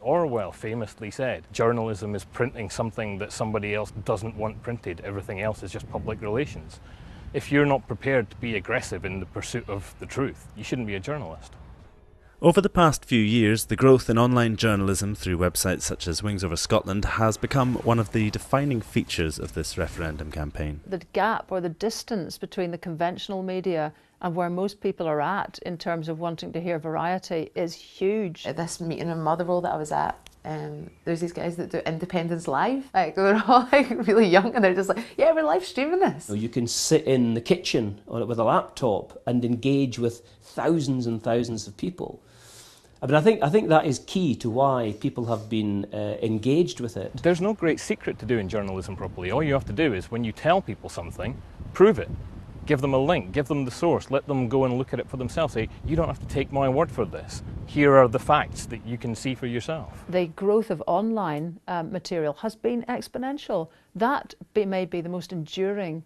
Orwell famously said, journalism is printing something that somebody else doesn't want printed. Everything else is just public relations. If you're not prepared to be aggressive in the pursuit of the truth, you shouldn't be a journalist. Over the past few years, the growth in online journalism through websites such as Wings Over Scotland has become one of the defining features of this referendum campaign. The gap or the distance between the conventional media and where most people are at in terms of wanting to hear variety is huge. At this meeting in Motherwell that I was at, there's these guys that do Independence Live. Like, they're all like really young and they're just like, yeah, we're live streaming this. You can sit in the kitchen with a laptop and engage with thousands and thousands of people. I mean, I think that is key to why people have been engaged with it. There's no great secret to doing journalism properly. All you have to do is, when you tell people something, prove it. Give them a link, give them the source, let them go and look at it for themselves. Say, you don't have to take my word for this. Here are the facts that you can see for yourself. The growth of online material has been exponential. That may be the most enduring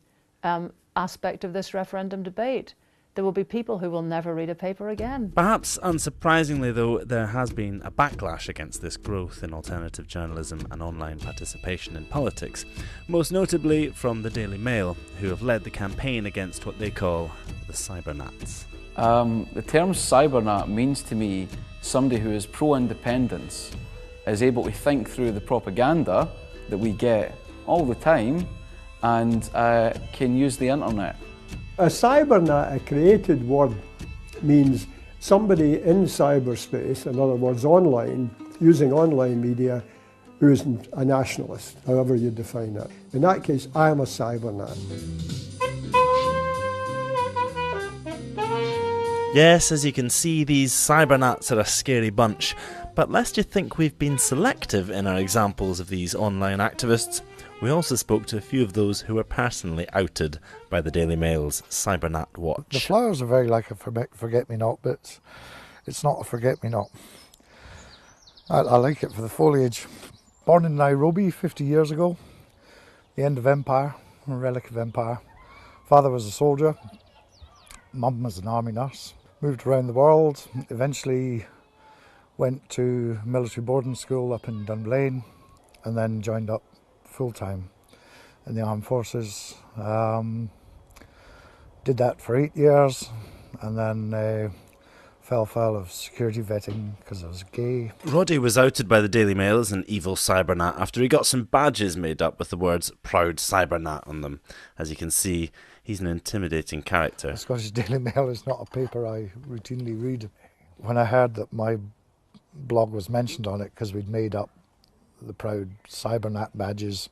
aspect of this referendum debate. There will be people who will never read a paper again. Perhaps unsurprisingly, though, there has been a backlash against this growth in alternative journalism and online participation in politics, most notably from the Daily Mail, who have led the campaign against what they call the Cybernats. The term Cybernat means to me somebody who is pro-independence, is able to think through the propaganda that we get all the time and can use the internet. A cybernat, a created word, means somebody in cyberspace, in other words online, using online media, who isn't a nationalist, however you define that. In that case, I am a cybernat. Yes, as you can see, these Cybernats are a scary bunch, but lest you think we've been selective in our examples of these online activists, we also spoke to a few of those who were personally outed by the Daily Mail's Cybernat Watch. The flowers are very like a forget-me-not, but it's not a forget-me-not. I like it for the foliage. Born in Nairobi 50 years ago, the end of empire, a relic of empire. Father was a soldier, mum was an army nurse. Moved around the world, eventually went to military boarding school up in Dunblane, and then joined up full-time in the armed forces. Did that for 8 years, and then fell foul of security vetting because I was gay. Roddy was outed by the Daily Mail as an evil Cybernat after he got some badges made up with the words "Proud Cybernat" on them. As you can see, he's an intimidating character. The Scottish Daily Mail is not a paper I routinely read. When I heard that my blog was mentioned on it because we'd made up the Proud Cybernat badges,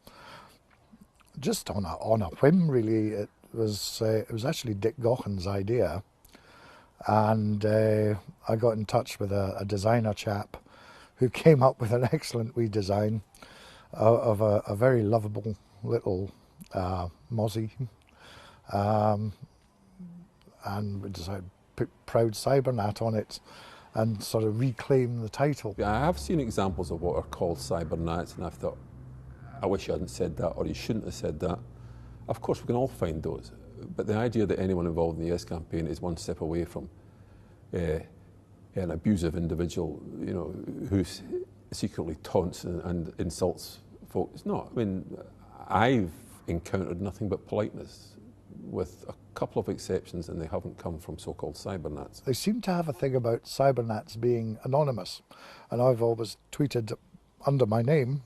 just on a whim really, it was actually Dick Gauchan's idea, and I got in touch with a designer chap who came up with an excellent wee design of a very lovable little mozzie, and we decided to put Proud Cybernat on it and sort of reclaim the title. I have seen examples of what are called Cybernats, and I've thought, I wish I hadn't said that, or you shouldn't have said that. Of course, we can all find those, but the idea that anyone involved in the Yes campaign is one step away from an abusive individual, you know, who secretly taunts and insults folk. It's not. I mean, I've encountered nothing but politeness, with a couple of exceptions, and they haven't come from so-called Cybernats. They seem to have a thing about Cybernats being anonymous, and I've always tweeted under my name,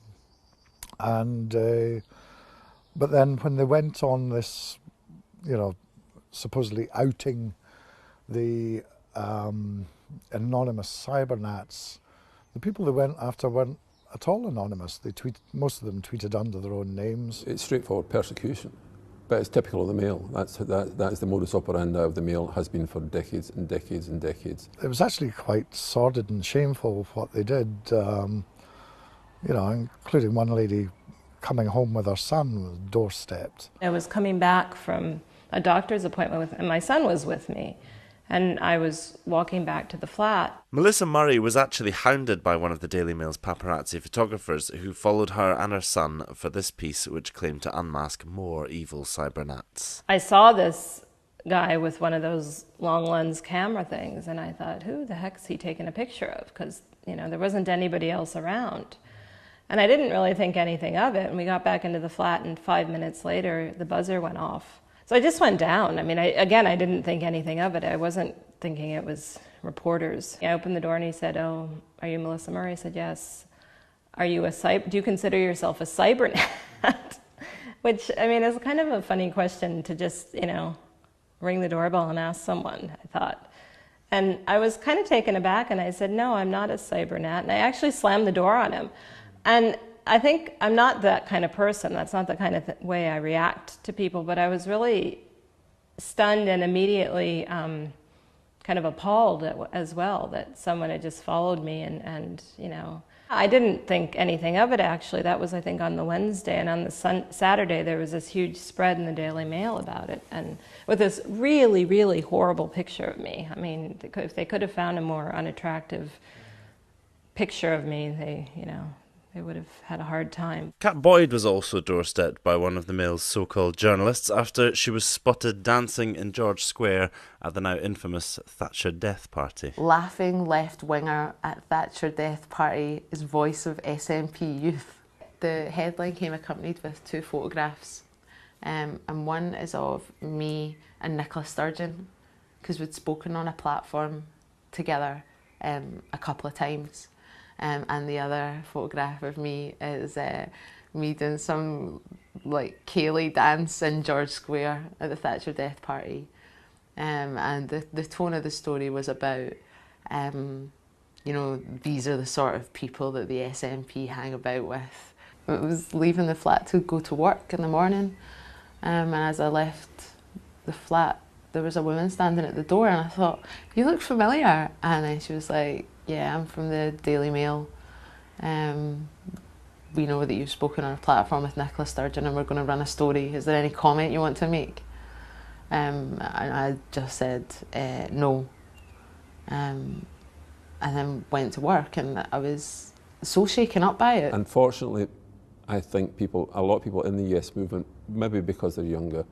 and but then when they went on this, you know, supposedly outing the anonymous Cybernats, the people they went after weren't at all anonymous. Most of them tweeted under their own names. It's straightforward persecution. But it's typical of the Mail. That's the modus operandi of the Mail, has been for decades and decades and decades. It was actually quite sordid and shameful what they did, you know, including one lady coming home with her son was doorstepped. I was coming back from a doctor's appointment and my son was with me. And I was walking back to the flat. Melissa Murray was actually hounded by one of the Daily Mail's paparazzi photographers who followed her and her son for this piece, which claimed to unmask more evil Cybernats. I saw this guy with one of those long lens camera things, and I thought, who the heck is he taking a picture of? Because there wasn't anybody else around. And I didn't really think anything of it. And we got back into the flat, and 5 minutes later, the buzzer went off. So I just went down. I mean, I didn't think anything of it. I wasn't thinking it was reporters. I opened the door and he said, "Oh, are you Melissa Murray?" I said, "Yes." "Do you consider yourself a CyberNat?" Which, I mean, is kind of a funny question to just, ring the doorbell and ask someone, I thought. And I was kind of taken aback, and I said, "No, I'm not a CyberNat." And I actually slammed the door on him. And I think I'm not that kind of person. That's not the kind of way I react to people. But I was really stunned and immediately kind of appalled as well that someone had just followed me. And I didn't think anything of it, actually. That was, I think, on the Wednesday. And on the Saturday, there was this huge spread in the Daily Mail about it, and with this really, really horrible picture of me. I mean, if they could have found a more unattractive picture of me, they would have had a hard time. Kat Boyd was also doorstepped by one of the Mail's so-called journalists after she was spotted dancing in George Square at the now infamous Thatcher death party. Laughing left-winger at Thatcher death party is voice of SNP youth. The headline came accompanied with 2 photographs, and one is of me and Nicola Sturgeon, because we'd spoken on a platform together a couple of times. And the other photograph of me is me doing some Cayley dance in George Square at the Thatcher death party. And the tone of the story was about, these are the sort of people that the SNP hang about with. I was leaving the flat to go to work in the morning, and as I left the flat, there was a woman standing at the door, and I thought, "You look familiar." And then she was like, "Yeah, I'm from the Daily Mail. We know that you've spoken on a platform with Nicola Sturgeon, and we're going to run a story. Is there any comment you want to make?" And I just said no, and then went to work, and I was so shaken up by it. Unfortunately, I think a lot of people in the Yes movement, maybe because they're younger,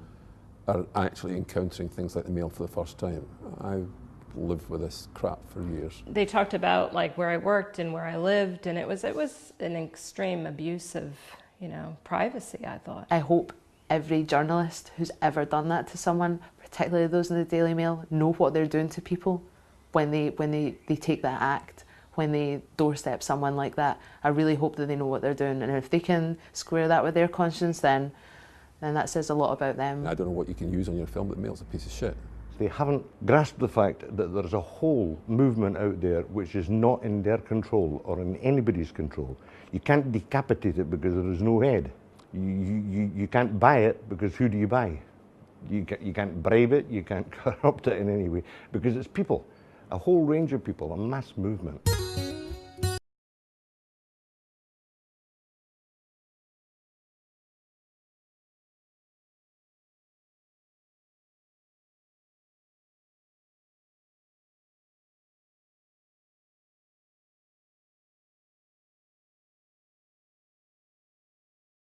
are actually encountering things like the Mail for the first time. I've lived with this crap for years. They talked about where I worked and where I lived, and it was an extreme abuse of privacy, I thought. I hope every journalist who's ever done that to someone, particularly those in the Daily Mail, know what they're doing to people when they take that act, when they doorstep someone like that. I really hope that they know what they're doing, and if they can square that with their conscience, then that says a lot about them. I don't know what you can use on your film, but the Mail's a piece of shit. They haven't grasped the fact that there's a whole movement out there which is not in their control or in anybody's control. You can't decapitate it because there is no head. You can't buy it because who do you buy? You can't bribe it, you can't corrupt it in any way, because it's people, a whole range of people, a mass movement.